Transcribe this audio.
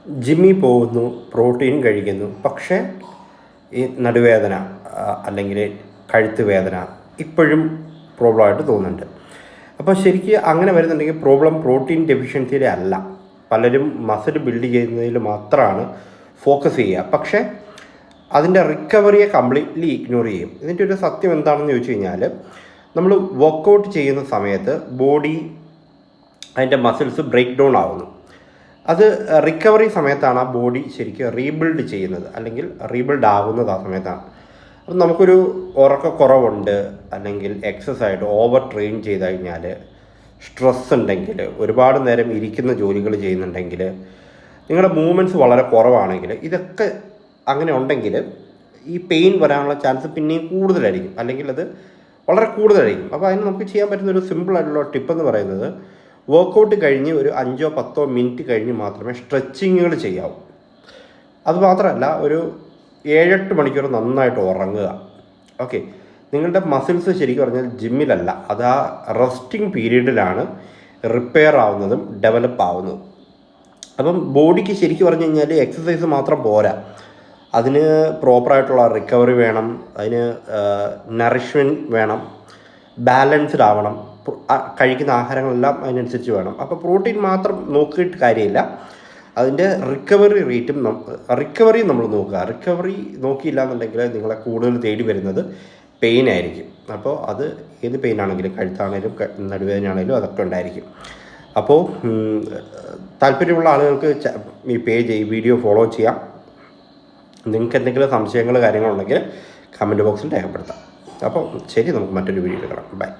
ജിമ്മിൽ പോകുന്നു, പ്രോട്ടീൻ കഴിക്കുന്നു, പക്ഷേ ഈ നടുവേദന അല്ലെങ്കിൽ കഴുത്ത് വേദന ഇപ്പോഴും പ്രോബ്ലമായിട്ട് തോന്നുന്നുണ്ട്. അപ്പോൾ ശരിക്കും അങ്ങനെ വരുന്നുണ്ടെങ്കിൽ പ്രോബ്ലം പ്രോട്ടീൻ ഡെഫിഷ്യൻസിയുടെ അല്ല. പലരും മസിൽ ബിൽഡ് ചെയ്യുന്നതിൽ മാത്രമാണ് ഫോക്കസ് ചെയ്യുക, പക്ഷേ അതിൻ്റെ റിക്കവറിയെ കംപ്ലീറ്റ്ലി ഇഗ്നോർ ചെയ്യും. ഇതിൻ്റെ ഒരു സത്യം എന്താണെന്ന് ചോദിച്ചു കഴിഞ്ഞാൽ, നമ്മൾ വർക്കൗട്ട് ചെയ്യുന്ന സമയത്ത് ബോഡി അതിൻ്റെ മസിൽസ് ബ്രേക്ക് ഡൗൺ ആവുന്നു. അത് റിക്കവറി സമയത്താണ് ആ ബോഡി ശരിക്കും റീബിൽഡ് ചെയ്യുന്നത്, അല്ലെങ്കിൽ റീബിൽഡ് ആകുന്നത് ആ സമയത്താണ്. അപ്പം നമുക്കൊരു ഉറക്കക്കുറവുണ്ട്, അല്ലെങ്കിൽ എക്സസൈസ് ഓവർ ട്രെയിൻ ചെയ്ത് കഴിഞ്ഞാൽ, സ്ട്രെസ് ഉണ്ടെങ്കിൽ, ഒരുപാട് നേരം ഇരിക്കുന്ന ജോലികൾ ചെയ്യുന്നുണ്ടെങ്കിൽ, നിങ്ങളുടെ മൂവ്മെൻറ്റ്സ് വളരെ കുറവാണെങ്കിൽ, ഇതൊക്കെ അങ്ങനെ ഉണ്ടെങ്കിൽ ഈ പെയിൻ വരാനുള്ള ചാൻസ് പിന്നെയും കൂടുതലായിരിക്കും, അല്ലെങ്കിൽ അത് വളരെ കൂടുതലായിരിക്കും. അപ്പോൾ അതിന് നമുക്ക് ചെയ്യാൻ പറ്റുന്ന ഒരു സിമ്പിളായിട്ടുള്ള ടിപ്പെന്ന് പറയുന്നത്, വർക്കൗട്ട് കഴിഞ്ഞ് ഒരു 5-10 മിനിറ്റ് കഴിഞ്ഞ് മാത്രമേ സ്ട്രെച്ചിങ്ങുകൾ ചെയ്യാവൂ. അതുമാത്രമല്ല, ഒരു 7-8 മണിക്കൂർ നന്നായിട്ട് ഉറങ്ങുക. ഓക്കെ, നിങ്ങളുടെ മസിൽസ് ശരിക്കും പറഞ്ഞാൽ ജിമ്മിലല്ല, അത് ആ റെസ്റ്റിംഗ് പീരീഡിലാണ് റിപ്പയർ ആവുന്നതും ഡെവലപ്പ് ആവുന്നതും. അപ്പം ബോഡിക്ക് ശരിക്കും പറഞ്ഞു കഴിഞ്ഞാൽ എക്സസൈസ് മാത്രം പോരാ, അതിന് പ്രോപ്പറായിട്ടുള്ള റിക്കവറി വേണം, അതിന് നറിഷ്മെൻറ്റ് വേണം, ബാലൻസ്ഡ് ആവണം, കഴിക്കുന്ന ആഹാരങ്ങളെല്ലാം അതിനനുസരിച്ച് വേണം. അപ്പോൾ പ്രോട്ടീൻ മാത്രം നോക്കിയിട്ട് കാര്യമില്ല, അതിൻ്റെ റിക്കവറിയും നമ്മൾ നോക്കുക. റിക്കവറി നോക്കിയില്ല എന്നുണ്ടെങ്കിൽ നിങ്ങളെ കൂടുതൽ തേടി വരുന്നത് പെയിൻ ആയിരിക്കും. അപ്പോൾ അത് ഏത് പെയിൻ ആണെങ്കിലും, കഴുത്താണേലും നടുവേദനയാണേലും അതൊക്കെ ഉണ്ടായിരിക്കും. അപ്പോൾ താല്പര്യമുള്ള ആളുകൾക്ക് ഈ പേജ്, ഈ വീഡിയോ ഫോളോ ചെയ്യാം. നിങ്ങൾക്ക് എന്തെങ്കിലും സംശയങ്ങൾ കാര്യങ്ങളുണ്ടെങ്കിൽ കമൻറ്റ് ബോക്സിൽ രേഖപ്പെടുത്താം. അപ്പോൾ ശരി, നമുക്ക് മറ്റൊരു വീഡിയോയിൽ കാണാം. ബൈ.